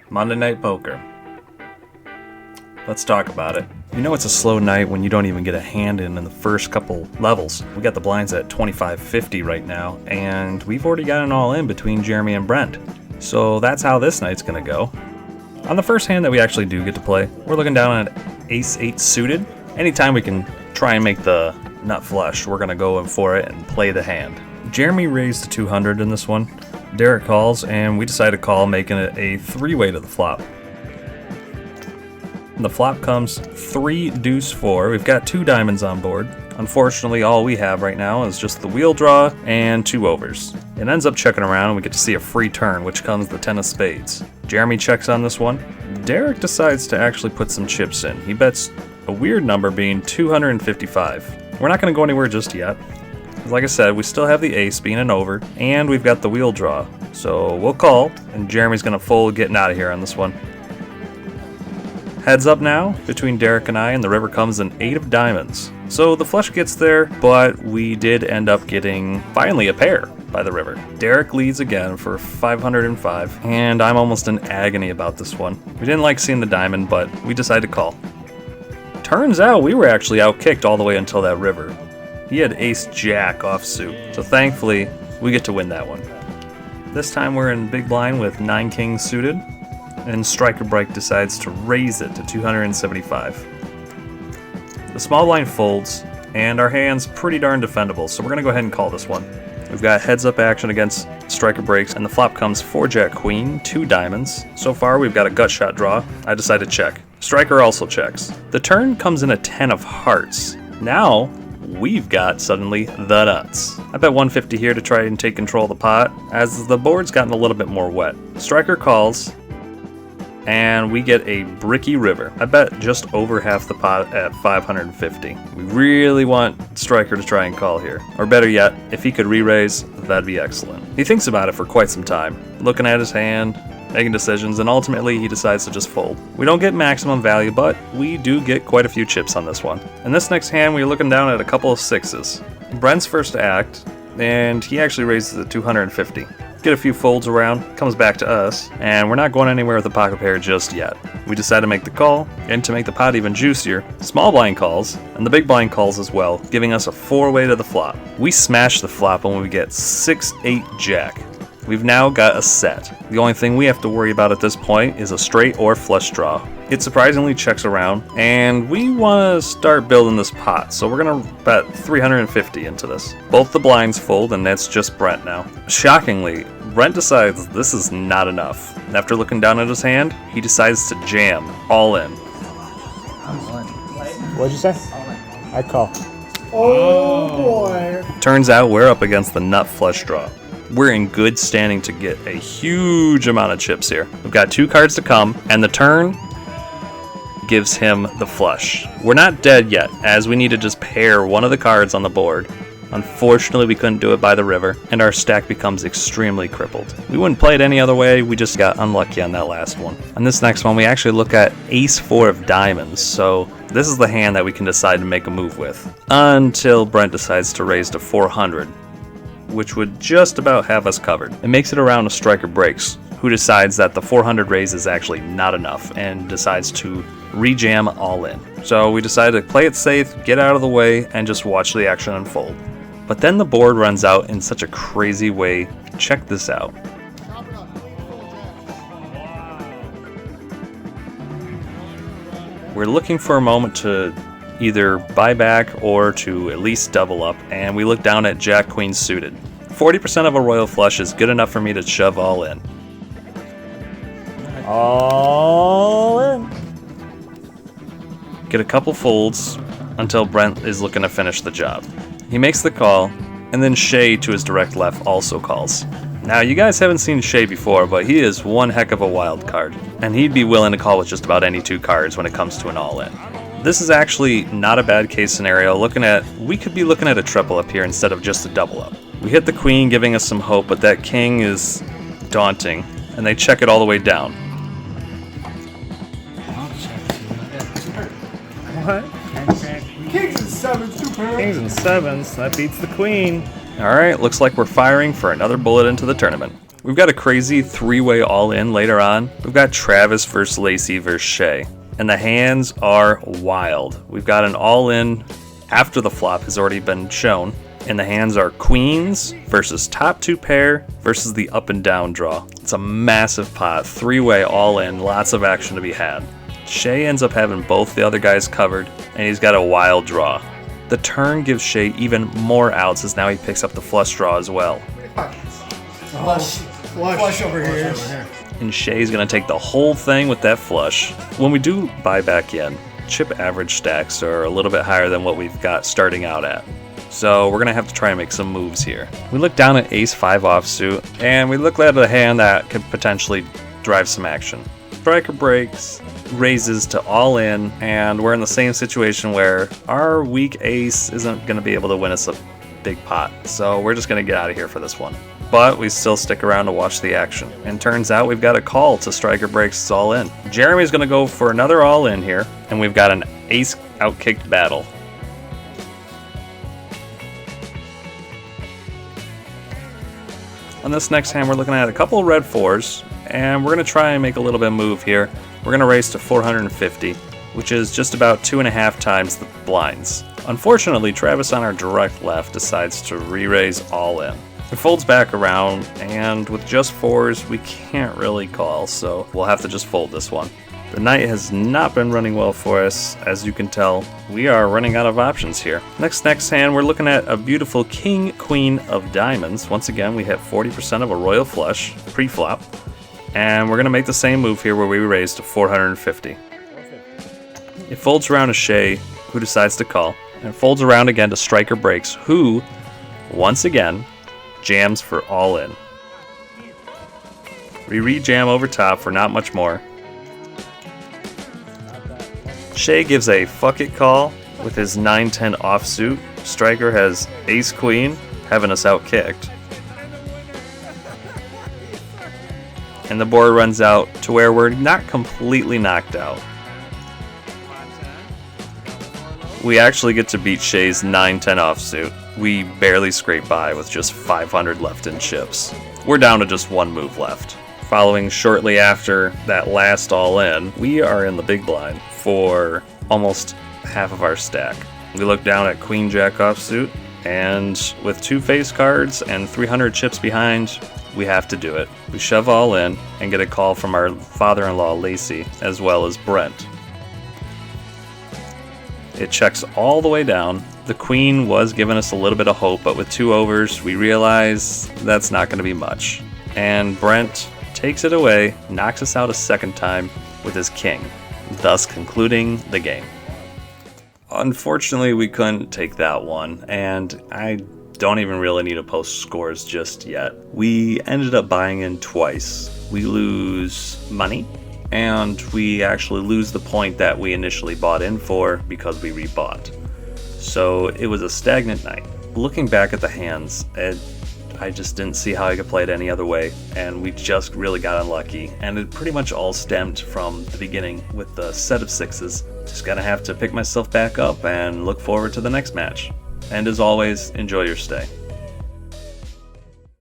Monday Night Poker. Let's talk about it. You know it's a slow night when you don't even get a hand in the first couple levels. We got the blinds at 25.50 right now, and we've already got an all-in between Jeremy and Brent. So that's how this night's gonna go. On the first hand that we actually do get to play, we're looking down at Ace-8 suited. Anytime we can try and make the nut flush, we're gonna go in for it and play the hand. Jeremy raised to 200 in this one. Derek calls, and we decide to call, making it a three-way to the flop. The flop comes 3 deuce 4. We've got 2 diamonds on board. Unfortunately, all we have right now is just the wheel draw and 2 overs. It ends up checking around, and we get to see a free turn, which comes the 10 of spades. Jeremy checks on this one. Derek decides to actually put some chips in. He bets a weird number, being 255. We're not going to go anywhere just yet. Like I said, we still have the ace being an over, and we've got the wheel draw. So we'll call, and Jeremy's going to fold, getting out of here on this one. Heads up now between Derek and I, and the river comes an 8 of diamonds. So the flush gets there, but we did end up getting finally a pair by the river. Derek leads again for 505, and I'm almost in agony about this one. We didn't like seeing the diamond, but we decided to call. Turns out we were actually outkicked all the way until that river. He had ace-jack offsuit, so thankfully we get to win that one. This time we're in big blind with 9 kings suited, and Striker Bright decides to raise it to 275. The small blind folds, and our hand's pretty darn defendable, so we're going to go ahead and call this one. We've got heads up action against Striker Breaks, and the flop comes 4 jack queen, 2 diamonds. So far we've got a gut shot draw. I decide to check. Striker also checks. The turn comes in a 10 of hearts. Now we've got suddenly the nuts. I bet 150 here to try and take control of the pot, as the board's gotten a little bit more wet. Striker calls, and we get a bricky river. I bet just over half the pot at 550. We really want Striker to try and call here. Or better yet, if he could re-raise, that'd be excellent. He thinks about it for quite some time, looking at his hand, making decisions, and ultimately he decides to just fold. We don't get maximum value, but we do get quite a few chips on this one. In this next hand, we're looking down at a couple of 6s. Brent's first act, and he actually raises it 250. Get a few folds around, comes back to us, and we're not going anywhere with the pocket pair just yet. We decide to make the call, and to make the pot even juicier, small blind calls, and the big blind calls as well, giving us a 4-way to the flop. We smash the flop when we get 6-8 jack. We've now got a set. The only thing we have to worry about at this point is a straight or flush draw. It surprisingly checks around, and we want to start building this pot, so we're going to bet 350 into this. Both the blinds fold, and that's just Brent now. Shockingly, Brent decides this is not enough. After looking down at his hand, he decides to jam all in. What'd you say? I call. Oh boy. Turns out we're up against the nut flush draw. We're in good standing to get a huge amount of chips here. We've got 2 cards to come, and the turn gives him the flush. We're not dead yet, as we need to just pair one of the cards on the board. Unfortunately, we couldn't do it by the river, and our stack becomes extremely crippled. We wouldn't play it any other way, we just got unlucky on that last one. On this next one, we actually look at ace-4 of diamonds, so this is the hand that we can decide to make a move with. Until Brent decides to raise to 400. Which would just about have us covered. It makes it around to Striker Breaks, who decides that the 400 raise is actually not enough and decides to re-jam all in. So we decided to play it safe, get out of the way, and just watch the action unfold. But then the board runs out in such a crazy way. Check this out. We're looking for a moment to either buy back or to at least double up, and we look down at Jack Queen suited. 40% of a royal flush is good enough for me to shove all in. All in. Get a couple folds until Brent is looking to finish the job. He makes the call, and then Shay to his direct left also calls. Now, you guys haven't seen Shay before, but he is one heck of a wild card, and he'd be willing to call with just about any 2 cards when it comes to an all-in. This is actually not a bad case scenario. We could be looking at a triple up here instead of just a double up. We hit the queen, giving us some hope, but that king is daunting, and they check it all the way down. What? Kings and 7s, 2 pairs. Kings and 7s, that beats the queen. Alright, looks like we're firing for another bullet into the tournament. We've got a crazy three-way all-in later on. We've got Travis versus Lacey versus Shay. And the hands are wild. We've got an all-in after the flop has already been shown. And the hands are queens versus top two pair versus the up and down draw. It's a massive pot, three-way all-in, lots of action to be had. Shay ends up having both the other guys covered, and he's got a wild draw. The turn gives Shay even more outs as now he picks up the flush draw as well. Flush over here. And Shay's gonna take the whole thing with that flush. When we do buy back in, chip average stacks are a little bit higher than what we've got starting out at. So we're gonna have to try and make some moves here. We look down at ace-5 offsuit, and we look at a hand that could potentially drive some action. Striker breaks, raises to all in, and we're in the same situation where our weak ace isn't gonna be able to win us a big pot. So we're just gonna get out of here for this one. But we still stick around to watch the action. And turns out we've got a call to striker breaks all in. Jeremy's gonna go for another all in here, and we've got an ace outkicked battle. On this next hand, we're looking at a couple of red fours, and we're gonna try and make a little bit of move here. We're gonna raise to 450, which is just about 2.5 times the blinds. Unfortunately, Travis on our direct left decides to re-raise all in. It folds back around, and with just fours, we can't really call, so we'll have to just fold this one. The night has not been running well for us. As you can tell, we are running out of options here. Next hand, we're looking at a beautiful king, queen of diamonds. Once again, we hit 40% of a royal flush pre-flop, and we're gonna make the same move here where we raise to 450. It folds around to Shay, who decides to call, and folds around again to striker breaks, who, once again, jams for all in. We re-jam over top for not much more. Shay gives a fuck it call with his 9-10 offsuit. Striker has ace queen, having us out kicked. And the board runs out to where we're not completely knocked out. We actually get to beat Shay's 9-10 offsuit. We barely scrape by with just 500 left in chips. We're down to just one move left. Following shortly after that last all-in, we are in the big blind for almost half of our stack. We look down at Queen Jack offsuit, and with 2 face cards and 300 chips behind, we have to do it. We shove all in and get a call from our father-in-law Lacey, as well as Brent. It checks all the way down. The queen was giving us a little bit of hope, but with 2 overs, we realize that's not going to be much. And Brent takes it away, knocks us out a second time with his king, thus concluding the game. Unfortunately, we couldn't take that one, and I don't even really need to post scores just yet. We ended up buying in twice. We lose money, and we actually lose the point that we initially bought in for because we rebought. So it was a stagnant night. Looking back at the hands, I just didn't see how I could play it any other way, and we just really got unlucky, and it pretty much all stemmed from the beginning with the set of 6s. Just gonna have to pick myself back up and look forward to the next match. And as always, enjoy your stay.